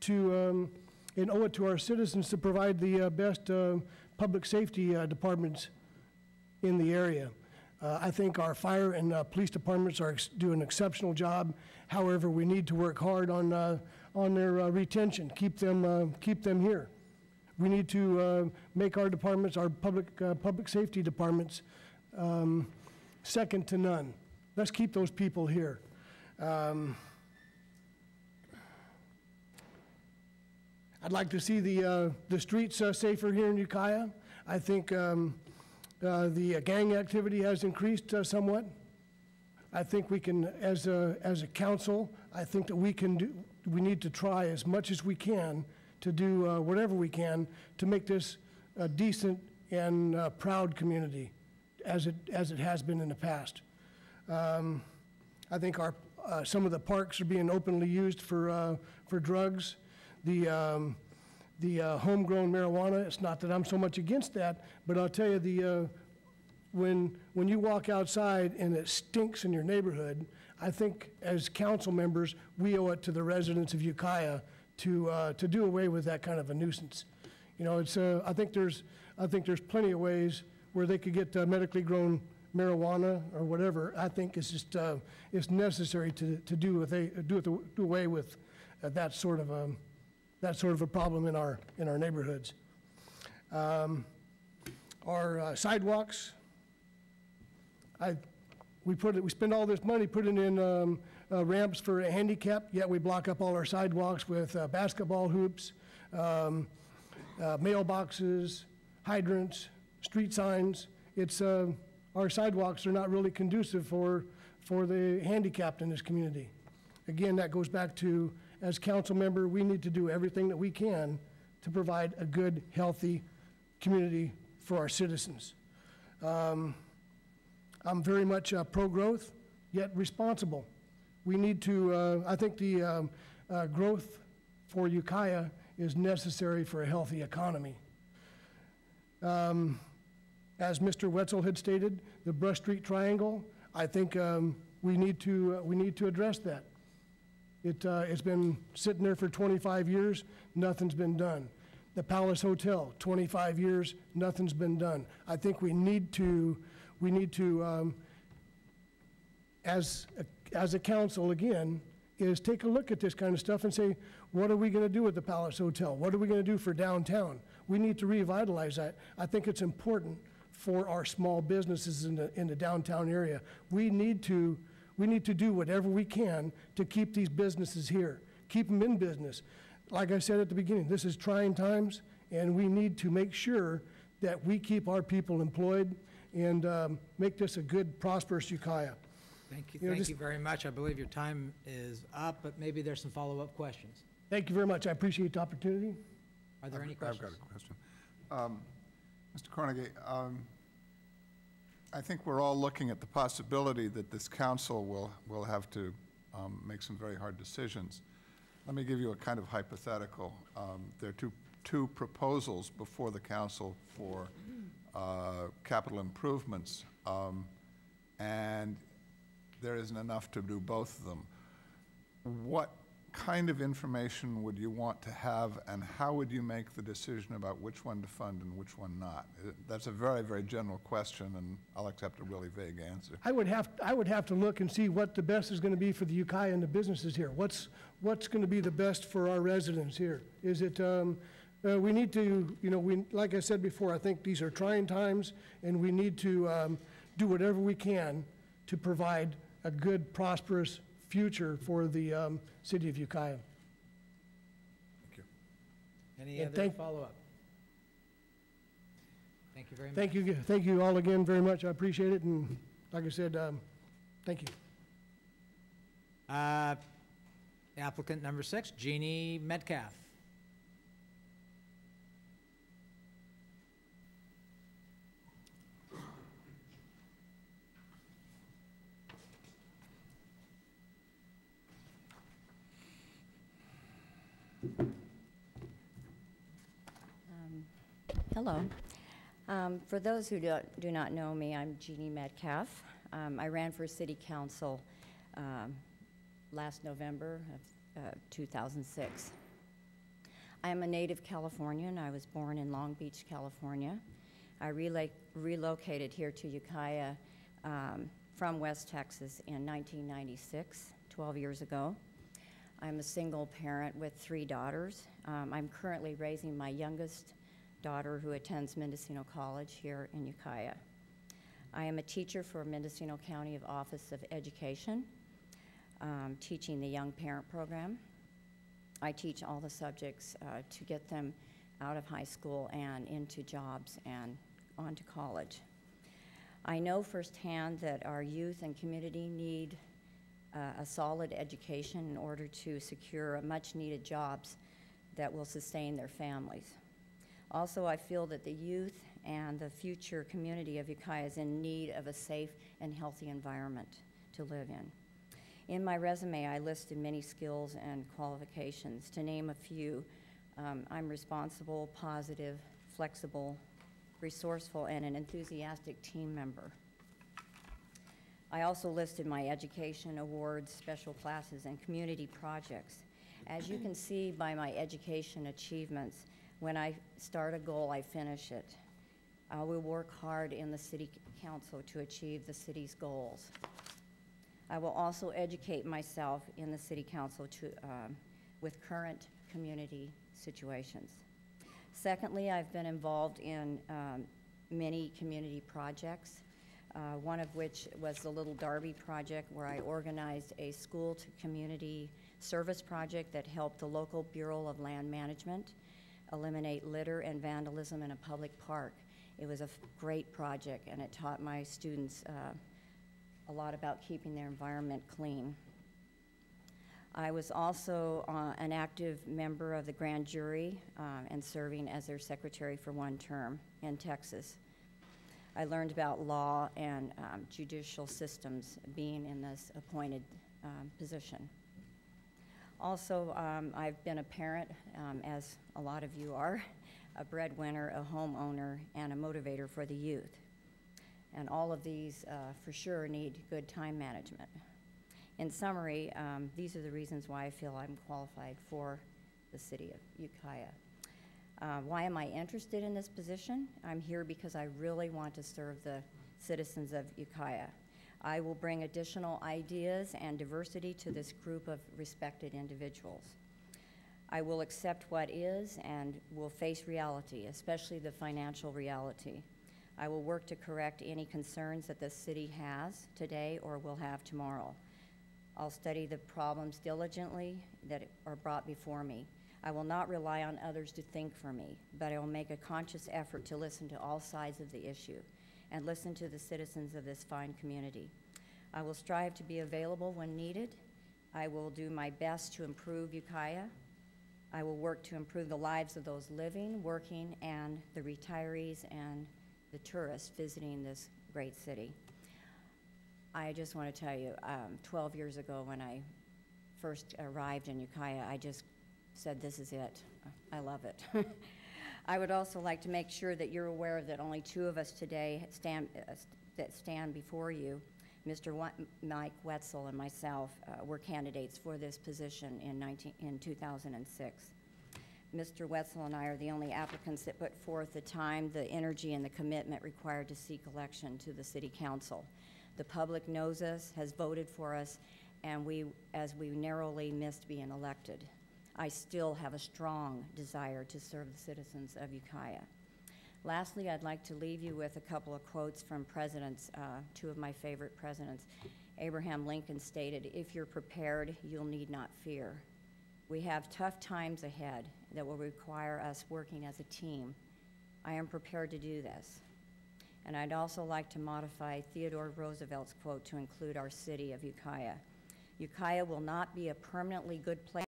to and owe it to our citizens to provide the best public safety departments in the area. I think our fire and police departments are doing an exceptional job. However, we need to work hard on their retention, keep them here. We need to make our departments, our public safety departments, second to none. Let's keep those people here. I'd like to see the streets safer here in Ukiah. I think the gang activity has increased somewhat. I think we can, as a council, I think that we need to try as much as we can to do whatever we can to make this a decent and proud community, as it has been in the past. I think some of the parks are being openly used for drugs. The homegrown marijuana, it's not that I'm so much against that, but I'll tell you, when you walk outside and it stinks in your neighborhood, I think as council members, we owe it to the residents of Ukiah to do away with that kind of a nuisance. You know, it's I think there's plenty of ways where they could get medically grown marijuana or whatever. I think it's just it's necessary to do away with that sort of a problem in our neighborhoods. Our sidewalks. We spend all this money putting in ramps for a handicap, yet we block up all our sidewalks with basketball hoops, mailboxes, hydrants, street signs. It's our sidewalks are not really conducive for the handicapped in this community. Again, that goes back to, as council member, we need to do everything that we can to provide a good, healthy community for our citizens. I'm very much pro-growth, yet responsible. We need to, I think the growth for Ukiah is necessary for a healthy economy. As Mr. Wetzel had stated, the Brush Street Triangle, I think we need to address that. It's been sitting there for 25 years, nothing's been done. The Palace Hotel, 25 years, nothing's been done. I think we need to as a council, again, is take a look at this kind of stuff and say, what are we going to do with the Palace Hotel? What are we going to do for downtown? We need to revitalize that. I think it's important for our small businesses in the downtown area. We need to do whatever we can to keep these businesses here, keep them in business. Like I said at the beginning, this is trying times, and we need to make sure that we keep our people employed and make this a good, prosperous Ukiah. Thank you. Thank you very much. I believe your time is up, but maybe there's some follow-up questions. Thank you very much. I appreciate the opportunity. Are there any questions? I've got a question. Mr. Carnegie, I think we're all looking at the possibility that this council will have to make some very hard decisions. Let me give you a kind of hypothetical. There are two proposals before the council for capital improvements, and there isn't enough to do both of them. What kind of information would you want to have, and how would you make the decision about which one to fund and which one not? That's a very, very general question, and I'll accept a really vague answer. I would have to look and see what the best is going to be for the Ukiah and the businesses here. What's going to be the best for our residents here? Is it we need to, like I said before, I think these are trying times, and we need to do whatever we can to provide a good, prosperous future for the city of Ukiah. Thank you. Any other follow-up? Thank you very much. Thank you all again very much. I appreciate it, and like I said, thank you. Applicant number 6, Jeannie Metcalf. Hello. For those who do not know me, I'm Jeannie Metcalf. I ran for city council last November of 2006. I'm a native Californian. I was born in Long Beach, California. I relocated here to Ukiah from West Texas in 1996, 12 years ago. I'm a single parent with 3 daughters. I'm currently raising my youngest daughter who attends Mendocino College here in Ukiah. I am a teacher for Mendocino County Office of Education, teaching the Young Parent Program. I teach all the subjects to get them out of high school and into jobs and on to college. I know firsthand that our youth and community need a solid education in order to secure much-needed jobs that will sustain their families. Also, I feel that the youth and the future community of Ukiah is in need of a safe and healthy environment to live in. In my resume, I listed many skills and qualifications. To name a few, I'm responsible, positive, flexible, resourceful, and an enthusiastic team member. I also listed my education, awards, special classes, and community projects. As you can see by my education achievements, when I start a goal, I finish it. I will work hard in the City Council to achieve the city's goals. I will also educate myself in the City Council with current community situations. Secondly, I've been involved in many community projects, one of which was the Little Darby project, where I organized a school-to-community service project that helped the local Bureau of Land Management eliminate litter and vandalism in a public park. It was a great project, and it taught my students a lot about keeping their environment clean. I was also an active member of the grand jury and serving as their secretary for 1 term in Texas. I learned about law and judicial systems being in this appointed position. Also, I've been a parent, as a lot of you are, a breadwinner, a homeowner, and a motivator for the youth. And all of these, for sure, need good time management. In summary, these are the reasons why I feel I'm qualified for the city of Ukiah. Why am I interested in this position? I'm here because I really want to serve the citizens of Ukiah. I will bring additional ideas and diversity to this group of respected individuals. I will accept what is and will face reality, especially the financial reality. I will work to correct any concerns that the city has today or will have tomorrow. I'll study the problems diligently that are brought before me. I will not rely on others to think for me, but I will make a conscious effort to listen to all sides of the issue and listen to the citizens of this fine community. I will strive to be available when needed. I will do my best to improve Ukiah. I will work to improve the lives of those living, working, and the retirees and the tourists visiting this great city. I just want to tell you, 12 years ago when I first arrived in Ukiah, I just said, this is it. I love it. I would also like to make sure that you're aware that only 2 of us today that stand before you, Mr. Mike Wetzel and myself, were candidates for this position in 2006. Mr. Wetzel and I are the only applicants that put forth the time, the energy, and the commitment required to seek election to the City Council. The public knows us, has voted for us, and as we narrowly missed being elected. I still have a strong desire to serve the citizens of Ukiah. Lastly, I'd like to leave you with a couple of quotes from presidents, 2 of my favorite presidents. Abraham Lincoln stated, "If you're prepared, you'll need not fear." We have tough times ahead that will require us working as a team. I am prepared to do this. And I'd also like to modify Theodore Roosevelt's quote to include our city of Ukiah. Ukiah will not be a permanently good place